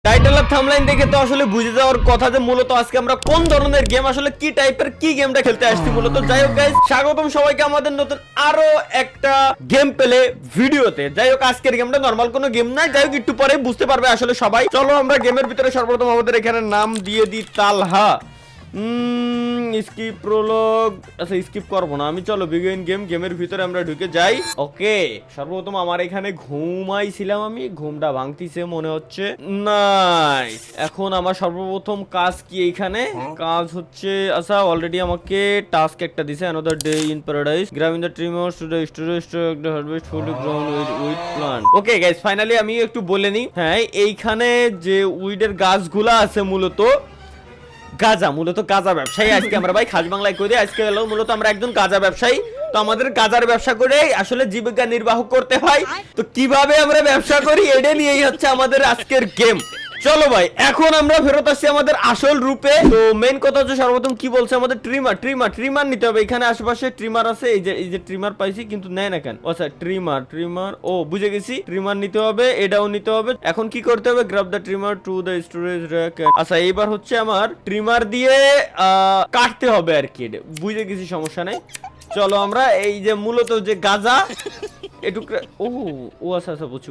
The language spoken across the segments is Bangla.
টাইটেল আর থাম্বনেল দেখে তো আসলে বুঝে যাওয়ার কথা যে মূলত আজকে আমরা কোন ধরনের গেম আসলে কি টাইপের কি গেমটা খেলতে আসছি মূলত। যাই হোক গাইস, স্বাগতম সবাইকে আমাদের নতুন আরো একটা গেম প্লে ভিডিওতে। যাই হোক, আজকের গেমটা নরমাল কোনো গেম না, যাই হোক একটু পরে বুঝতে পারবে আসলে সবাই। চলো আমরা গেমের ভিতরে সর্বপ্রথম আমাদের এখানে নাম দিয়ে দিই তালহা। স্কিপ প্রোলগ, আচ্ছা স্কিপ করবো না আমি, চলো বিগিন গেমের ভিতরে আমরা ঢুকে যাই। ওকে, সর্বপ্রথম আমার এখানে ঘুমাইছিলাম, আমি ঘুমটা ভাঙতিছে মনে হচ্ছে। নাইস, এখন আমার সর্বপ্রথম কাজ কি এইখানে? কাজ হচ্ছে, আচ্ছা অলরেডি আমাকে টাস্ক একটা দিছে, another day in paradise, gram in the trimmers to the storage to the harvest full ground with plant. Okay guys, finally আমি একটু বলে নিই। হ্যাঁ, এইখানে যে উইডের গাছগুলা আছে মূলত গাঁজা, মূলত গাঁজা ব্যবসায়ী আজকে আমরা ভাই খাস বাংলায় করি। আজকে হলো মূলত আমরা একজন গাঁজা ব্যবসায়ী, তো আমাদের গাঁজার ব্যবসা করে আসলে জীবিকা নির্বাহ করতে হয়। তো কিভাবে আমরা ব্যবসা করি এটা নিয়েই হচ্ছে আমাদের আজকের গেম। চলো ভাই, এখন আমরা ফেরত আসছি আমাদের আসল রূপে। তো মেইন কথা হচ্ছে সর্বপ্রথম কি বলছে আমাদের ট্রিমার নিতে হবে। এখানে আশেপাশে ট্রিমার আছে, এই যে ট্রিমার পাইছি, কিন্তু নেয় না কেন? আচ্ছা ট্রিমার, ও বুঝে গেছি, ট্রিমার নিতে হবে, এটাও নিতে হবে। এখন কি করতে হবে? Grab the trimmer two the storage rack. আচ্ছা এইবার হচ্ছে আমার ট্রিমার দিয়ে কাটতে হবে আর কি, বুঝে গেছি, সমস্যা নেই। চলো আমরা এই যে মূলত যে গাঁজা একটু, ও আচ্ছা বুঝছি।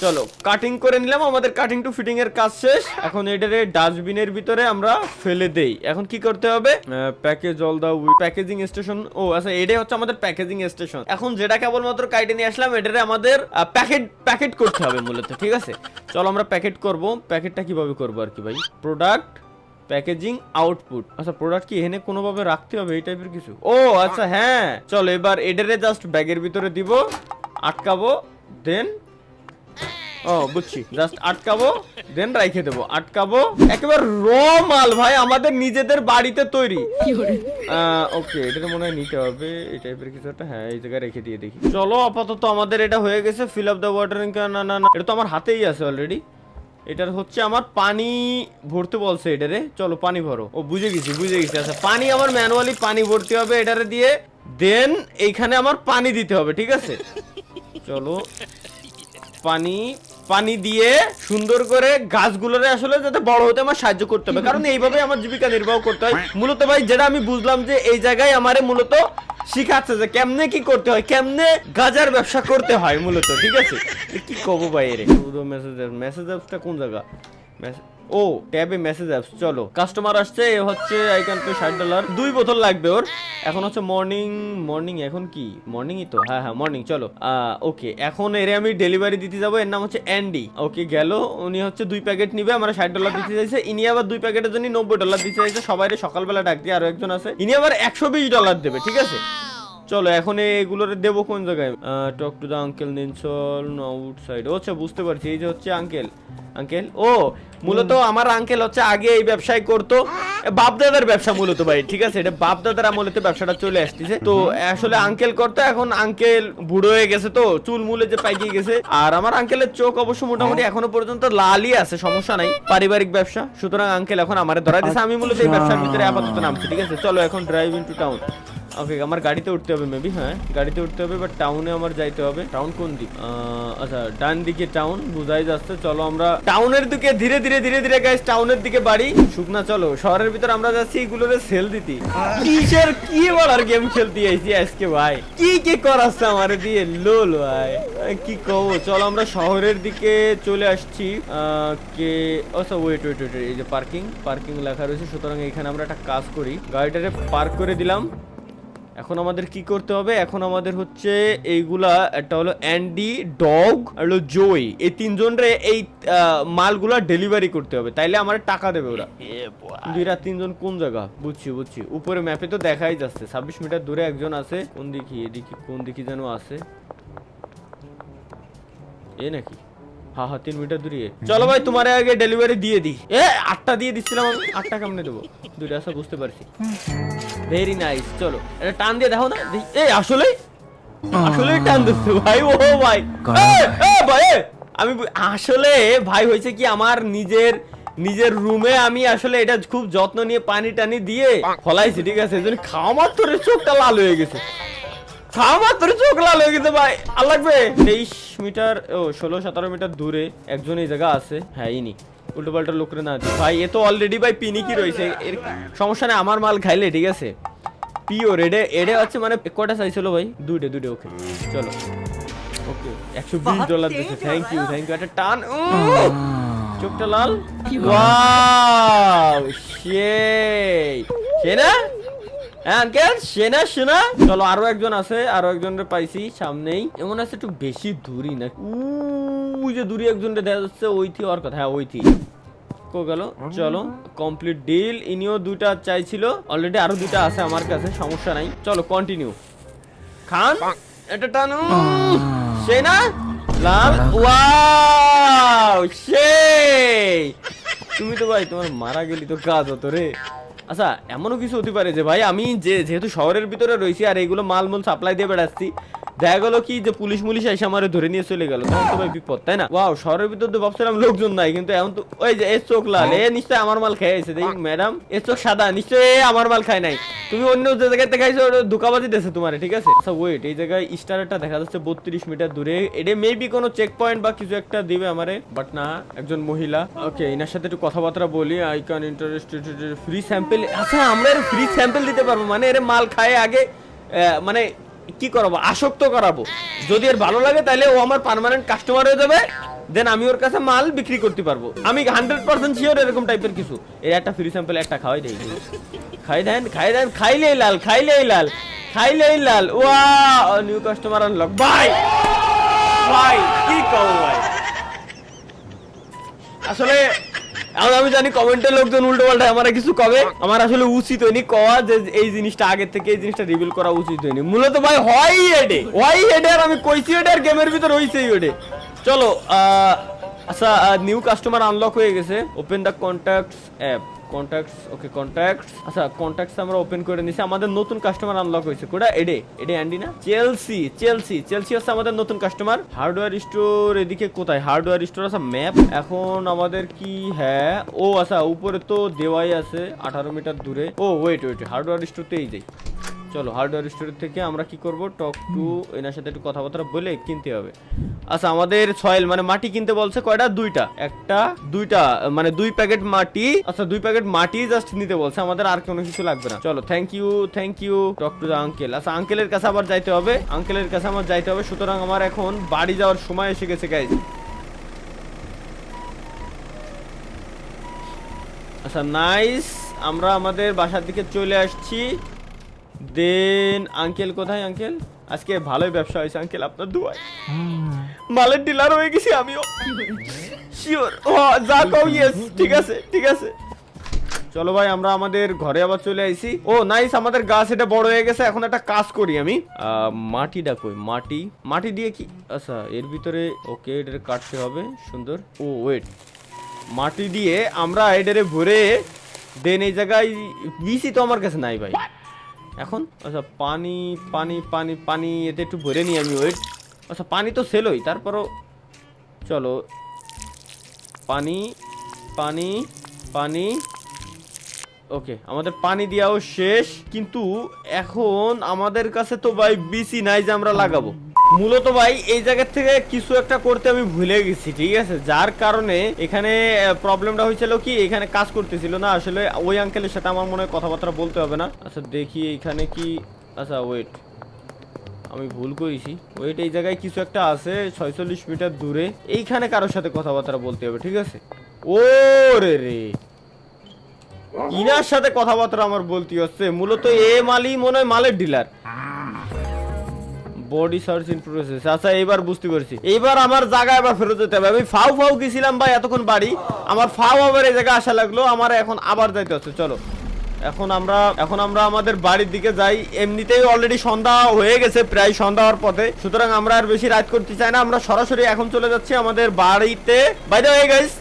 চলো কাটিং করে নিলাম, আমাদের কাটিং টু ফিটিং এর কাজ শেষ। এখন এটারে ডাস্টবিনের ভিতরে আমরা ফেলে দেই। এখন কি করতে হবে? Package all the packaging station. ও আচ্ছা, এটাই হচ্ছে আমাদের প্যাকেজিং স্টেশন। এখন যেটা কেবলমাত্র কাইটে নিয়ে আসলাম, এটারে আমাদের প্যাকেট করতে হবে মূলত, ঠিক আছে? চলো আমরা প্যাকেট করব। প্যাকেটটা কিভাবে করবো আর কি ভাই? Product packaging output. আচ্ছা প্রোডাক্ট কি এখানে কোনোভাবে রাখতে হবে এই টাইপের কিছু? ও আচ্ছা হ্যাঁ, চলো এবার এটারে জাস্ট ব্যাগের ভিতরে দিব, আটকাবো, দেন বুঝছি, জাস্ট আটকাবো, দেন রাইখে দেবো, আটকাবো। একেবারে র মাল ভাই, আমাদের নিজেদের বাড়িতে তৈরি। ওকে, এটা মনে হয় নিতে হবে এই টাইপের কিছু একটা। হ্যাঁ, এই জায়গায় রেখে দিয়ে দেখি। চলো আপাতত আমাদের এটা হয়ে গেছে। Fill up the water. না, এটা তো আমার হাতেই আছে অলরেডি। এটার হচ্ছে আমার পানি ভরতে বলছে এটারে। চলো পানি ভরো। ও বুঝে গেছি। আচ্ছা পানি আমার ম্যানুয়ালি পানি ভরতে হবে এটারে দিয়ে, দেন এইখানে আমার পানি দিতে হবে, ঠিক আছে? চলো পানি দিয়ে সুন্দর করে গাছগুলোরে আসলে যাতে বড় হতে আমার সাহায্য করতে হবে, কারণ এইভাবে আমার জীবিকা নির্বাহ করতে হয় মূলত ভাই। যেটা আমি বুঝলাম যে এই জায়গায় আমারে মূলত শিখাচ্ছে যে কেমনে কি করতে হয়, কেমনে গাজার ব্যবসা করতে হয় মূলত, ঠিক আছে? কি কবো ভাই এর মেসেজ অ্যাপসটা কোন জায়গা? ও ট্যাবে মেসেজ অ্যাপস। চলো কাস্টমার আসছে, এ হচ্ছে আই ক্যান পে $60, 2 বোতল লাগবে ওর। এখন হচ্ছে মর্নিং, এখন কি মর্নিংই তো? হ্যাঁ মর্নিং। চলো ওকে, এখন এর আমি ডেলিভারি দিতে যাবো। এর নাম হচ্ছে অ্যান্ডি। ওকে গেল, উনি হচ্ছে 2 প্যাকেট নিবে, আমরা $60 দিতে চাইছে। ইনি আবার 2 প্যাকেটের জন্য $90 দিতে চাইছে। সবাইরে সকালবেলা ডাক দিয়ে, আরো একজন আছে, ইনি আবার $120 দেবে, ঠিক আছে? চলো এখন এগুলোর দেবো কোন জায়গায়? টক টু দা আঙ্কেল নিনসল আউটসাইড। আচ্ছা বুঝতে পারছি, এই যে হচ্ছে আঙ্কেল। ও মূলত আমার আঙ্কেল হচ্ছে আগে এই ব্যবসায় করতো, বাপদাদার ব্যবসা মূলত ভাই, ঠিক আছে? এটা বাপদাদার আমলেতে ব্যবসাটা চলে আসতেছে। তো আসলে আঙ্কেল করতো, এখন আঙ্কেল বুড়ো হয়ে গেছে, তো চুল মুলে যে পাইকে গেছে। আর আমার আঙ্কেলের চোখ অবশ্য মোটামুটি এখনো পর্যন্ত লালই আছে, সমস্যা নাই, পারিবারিক ব্যবসা। সুতরাং আঙ্কেল এখন আমারে ধরা দিয়েছে, আমি মূলত এই ব্যবসার ভিতরে আপাতত নামছি, ঠিক আছে? চলো এখন ড্রাইভ ইনটু টাউন। ওকে, আমার গাড়িতে উঠতে হবে মেবি। হ্যাঁ গাড়িতে উঠতে হবে, বাট টাউনে আমার যাইতে হবে। টাউন কোন দিক? আচ্ছা ডান দিকে টাউন বুঝাই যাচ্ছে। চলো আমরা টাউনের দিকে ধীরে ধীরে গাইস, টাউনের দিকে বাড়ি। শুকনা চলো, শহরের ভিতর আমরা যাচ্ছি এগুলোরে সেল দিতে। কিসের কি বলার গেম খেলতে আইছি আজকে ভাই, কি করাচ্ছে আমারে দিয়ে লোল ভাই, কি কব। চলো আমরা শহরের দিকে চলে আসছি। আচ্ছা ওয়েট, এই যে পার্কিং লেখা রয়েছে, সুতরাং এখানে আমরা একটা কাজ করি, গাড়িটারে পার্ক করে দিলাম। এখন আমাদের কি করতে হবে? এখন আমাদের হচ্ছে এইগুলা, একটা হলো অ্যান্ডি, ডগ আর হলো জয়, এই 3 জনরে এই মালগুলা ডেলিভারি করতে হবে, তাইলে আমার টাকা দেবে ওরা। 3 জন কোন জায়গা? বুঝছি, উপরে ম্যাপে তো দেখাই যাচ্ছে। 26 মিটার দূরে একজন আছে। কোন দিকে? এদিকে কোন দিকে যেন আছে, এ নাকি? হ্যাঁ 3 মিটার দূরে। চলো ভাই তোমার আগে ডেলিভারি দিয়ে দিই। 8টা দিয়ে দিচ্ছিলাম আমি, 8টা কেমনে দেবো? 2টা আছে, বুঝতে পারছি। Very nice. চলো এটা টান দিয়ে দেখো না। আসলে টান দিচ্ছে ভাই। ও ভাই ভাই, আমি আসলে ভাই হয়েছে কি, আমার নিজের রুমে আমি আসলে এটা খুব যত্ন নিয়ে পানি টানি দিয়ে ফলাইছি, ঠিক আছে? খাওয়া মাত্র চোখটা লাল হয়ে গেছে। খাওয়া তোর চোখ লাল হয়ে গেছে ভাই। আর লাগবে 23 মিটার, ও 16-17 মিটার দূরে একজন এই জায়গা আছে। হ্যাঁ ইনি উল্টো পাল্টা লোক না ভাই, এ তো অলরেডি ভাই পিনিকি রয়েছে। এর সমস্যা নেই, আমার মাল খাইলে ঠিক আছে। পিওর এডে এডে আছে মানে কয়টা চাইছিল ভাই? দুইটা। ওকে চলো, ওকে $120 দিছে। থ্যাংক ইউ একটা টান। চোখটা লাল। ওয়াও সেনা আঙ্কেল, সেনা। চলো আরো একজন আছে, আরো একজনের পাইছি সামনেই। এমন আছে একটু বেশি দূরই না, ওই যে দূরে একজনটা দেখা যাচ্ছে। ওইথি ওর কথা, হ্যাঁ ওইথি কো গেল। চলো কমপ্লিট ডিল। ইনিও দুইটা চাইছিল, অলরেডি আরো দুইটা আছে আমার কাছে, সমস্যা নাই। চলো কন্টিনিউ। খান এটা টানো। সেনা লাল। ওয়াও সেই, তুমি তো ভাই তোমার মারা গেলি তো কাজ হতো রে। আচ্ছা এমনও কিছু হতে পারে যে ভাই আমি যেহেতু শহরের ভিতরে রয়েছি আর এইগুলো মালমূল সাপ্লাই দিয়ে বেড়াচ্ছি, দেখা গেলো কি যে পুলিশ এসে আমার ধরে নিয়ে চলে গেল, তখন তো ভাই বিপদ, তাই না? ওয়াও শহরের ভিতর তো ভাবছিলাম লোকজন নাই, কিন্তু এখন তো ওই যে এর চোখ লাল, এ নিশ্চয় আমার মাল খেয়েছে। দেখি ম্যাডাম এর চোখ সাদা, নিশ্চয় আমার মাল খায় নাই। তুমি অন্য যে জায়গাতে খাইছো ওটা ধোকাবাজি দিয়েছে তোমার, ঠিক আছে? আচ্ছা ওয়েট, এই জায়গায় স্টারটা দেখা যাচ্ছে 32 মিটার দূরে। এটা মেবি কোনো চেক পয়েন্ট বা কিছু একটা দিবে আমারে, বাট না, একজন মহিলা। ওকে এনার সাথে একটু কথাবার্তা বলি। I can interested free sample. আচ্ছা আমরা এর ফ্রি স্যাম্পল দিতে পারবো, মানে এর মাল খায় আগে মানে কি করাবো, আসক্ত করাবো। যদি এর ভালো লাগে তাহলে ও আমার পার্মানেন্ট কাস্টমার হয়ে যাবে, দেন আমি ওর কাছে মাল বিক্রি করতে পারবো। আমি 100% শিওর এরকম টাইপের কিছু। এর একটা ফ্রি স্যাম্পল একটা খাওয়াই দেই। খাই দেন খাইলেই লাল। Wow new customer unlock. ভাই কি কও ভাই, আসলে আমি জানি কমেন্টের লোকজন উল্টো পাল্টা আমার কিছু কবে, আমার আসলে উচিত হয়নি কওয়া যে এই জিনিসটা আগে থেকে এই জিনিসটা রিভিল করা উচিত হয়নি মূলত ভাই। হয় এডে আর আমি কইছি এডে আর গেমের ভিতর হইছেই ওডে। চলো আচ্ছা নিউ কাস্টমার আনলক হয়ে গেছে। Open the contacts app. Contacts, okay contacts. আচ্ছা কন্টাক্টস আমরা ওপেন করে নিছি। আমাদের নতুন কাস্টমার আনলক হয়েছে। কোডা এডে অ্যান্ডি না? চেলসি হচ্ছে আমাদের নতুন কাস্টমার। হার্ডওয়্যার স্টোর এদিকে কোথায়? হার্ডওয়্যার স্টোর আছে, ম্যাপ। এখন আমাদের কি, হ্যাঁ ও আচ্ছা উপরে তো দেওয়াই আছে 18 মিটার দূরে। ও ওয়েট হার্ডওয়্যার স্টোরতেই যাই। চলো হার্ডওয়্যার স্টোর থেকে আমরা কি করব, টক টু এনার সাথে একটু কথাবার্তা বলে কিনতে হবে। আচ্ছা আমাদের সয়েল মানে মাটি কিনতে বলছে কয়টা? দুইটা মানে 2 প্যাকেট মাটি। আচ্ছা 2 প্যাকেট মাটি জাস্ট নিতে বলছে আমাদের, আর কোনো কিছু লাগবে না। চলো thank you talk to the uncle. আচ্ছা আঙ্কেলের কাছে আবার যাইতে হবে, সুতরাং আমার এখন বাড়ি যাওয়ার সময় এসে গেছে গাইজ। আচ্ছা নাইস, আমরা আমাদের বাসার দিকে চলে আসছি। দেন আঙ্কেল কোথায়? আঙ্কেল আজকে ভালোই ব্যবসা হয়েছে আঙ্কেল, আপনার দোয়ায় মালের ডিলার হয়ে গেছি আমিও শিওর। যা কও ইয়েস, ঠিক আছে। চলো ভাই আমরা আমাদের ঘরে আবার চলে আইছি। ও নাইস, আমাদের গাছ এটা বড় হয়ে গেছে। এখন একটা কাজ করি আমি, মাটিটা কই? মাটি দিয়ে কি, আচ্ছা এর ভিতরে ওকে এটা কাটতে হবে সুন্দর। ও ওয়েট, মাটি দিয়ে আমরা এটারে ভরে দেন এই জায়গায় বিসি তো আমার কাছে নাই ভাই এখন। আচ্ছা পানি এতে একটু ভরে নিই আমি। ওয়েট, আচ্ছা পানি তো সেলই, তারপরও চলো পানি। ওকে আমাদের পানি দিয়াও শেষ, কিন্তু এখন আমাদের কাছে তো ভাই বিসি নাই যে আমরা লাগাবো। মূলত ভাই এই জায়গা থেকে কিছু একটা করতে আমি ভুলে গেছি, ঠিক আছে? যার কারণে এখানে প্রবলেমটা হয়েছিল কি, এখানে কাজ করতেছিল না আসলে। ওই আঙ্কেলের সাথে আমার মনে হয় কথাবার্তা বলতে হবে না। আচ্ছা দেখি এখানে কি, আচ্ছা ওয়েট আমি ভুল করেছি। ওয়েট এই জায়গায় কিছু একটা আছে 46 মিটার দূরে, এইখানে কারোর সাথে কথাবার্তা বলতে হবে, ঠিক আছে? ও রে ইনার সাথে কথাবার্তা আমার বলতে হচ্ছে। মূলত এ মালই মনে হয় মালের dealer. Body search in process. আচ্ছা এবার বুঝতে পারছি, এইবার আমার জায়গায় আবার ফেরত যেতে হবে। আমি ফাউ গেছিলাম ভাই এতক্ষণ বাড়ি, আমার ফাউ আবার এই জায়গায় আসা লাগলো, আমার এখন আবার যাইতে হচ্ছে। চলো এখন আমরা আমাদের বাড়ির দিকে যাই। এমনিতেই অলরেডি সন্ধ্যা হয়ে গেছে, প্রায় সন্ধ্যা হওয়ার পথে, সুতরাং আমরা আর বেশি রাত করতে চাই না। আমরা সরাসরি এখন চলে যাচ্ছি আমাদের বাড়িতে। বাই দ্য ওয়ে গাইস,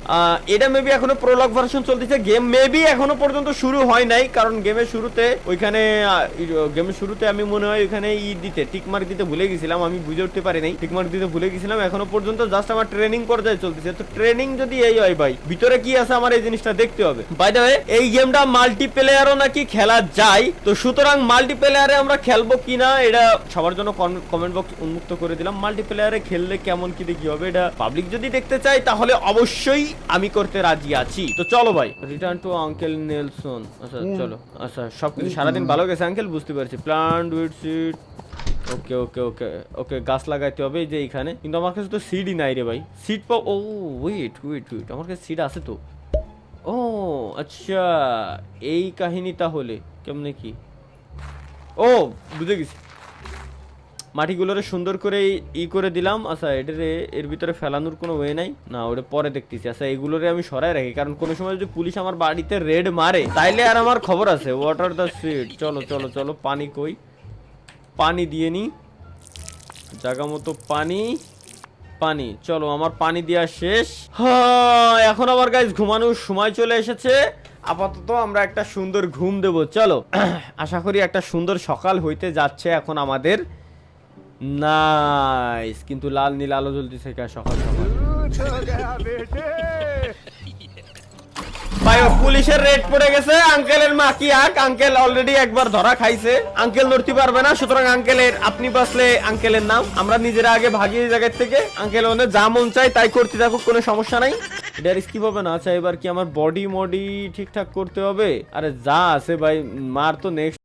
এটা মেবি এখনো প্রোলগ ভার্সন চলতেছে, গেম মেবি এখনো পর্যন্ত শুরু হয় নাই, কারণ গেমের শুরুতে আমি মনে হয় ওইখানে টিকমার্ক দিতে ভুলে গেছিলাম। আমি বুঝে উঠতে পারি নাই, টিকমার্ক দিতে ভুলে গেছিলাম। এখনো পর্যন্ত জাস্ট আমার ট্রেনিং পর্যায়ে চলতেছে। তো ট্রেনিং যদি এই হয় ভাই, ভিতরে কি আছে আমার এই জিনিসটা দেখতে হবে। বাই দ্য ওয়ে এই গেমটা মাল্টিপ্লেয়ারও মাল্টিপ্লেয়ারও নাকি খেলা যায়। তো সুতরাং মাল্টিপ্লেয়ারে আমরা খেলবো কিনা এটা সবার জন্য কমেন্ট বক্স উন্মুক্ত করে দিলাম। মাল্টিপ্লেয়ারে খেললে কেমন কি দেখি হবে, এটা পাবলিক যদি দেখতে চাই তাহলে অবশ্যই আমি করতে রাজি আছি। তো চলো ভাই, রিটার্ন টু আঙ্কেল নেলসন। আচ্ছা চলো, আচ্ছা সবকিছু সারাদিন ভালো গেছে আঙ্কেল, বুঝতে পারছি। প্লান্ট উইথ সিড, ওকে ওকে ওকে ওকে, গাছ লাগাইতে হবে এই যে এইখানে, কিন্তু আমার কাছে তো সিডই নাই রে ভাই। সিড পাও, ও ওয়েট ওয়েট ওয়েট, আমার কাছে সিড আছে তো। ও আচ্ছা, এই কাহিনী তাহলে কেমনে কি, ও বুঝে গেছি। মাটিগুলোরে সুন্দর করে ই করে দিলাম। আচ্ছা এটারে এর ভিতরে ফেলানোর কোনো ওয়ে নাই না, ওটা পরে দেখতেছি। আচ্ছা এগুলোরে আমি সরাই রাখি, কারণ কোনো সময় যদি পুলিশ আমার বাড়িতে রেড মারে তাইলে আর আমার খবর আছে। ওয়াটার দ্য সিড, চলো চলো চলো, পানি কই, পানি দিয়ে নি জায়গা মতো, পানি পানি, চলো আমার পানি দেওয়া শেষ। হ্যাঁ এখন আবার গাইস ঘুমানোর সময় চলে এসেছে। আপাতত আমরা একটা সুন্দর ঘুম দেব, চলো। আশা করি একটা সুন্দর সকাল হইতে যাচ্ছে এখন আমাদের। নাইস, কিন্তু লাল নীল আলো জ্বলতেছে সকাল সকাল। ভাই পুলিশের রেড পড়ে গেছে। আঙ্কেলের মা কি আক, আঙ্কেল অলরেডি একবার ধরা খাইছে, আঙ্কেল নড়তে পারবে না। সুতরাং আঙ্কেলের, আপনি বাসলে আঙ্কেলের নাম, আমরা নিজেরা আগে ভাগি এই জায়গা থেকে। আঙ্কেল ওনে যা মন চাই তাই করতে থাকুক, কোনো সমস্যা নাই। এটা রিস্কি হবে না। আচ্ছা এবার কি আমার বডি মডি ঠিকঠাক করতে হবে? আরে যা আছে ভাই, মার তো নেক্সট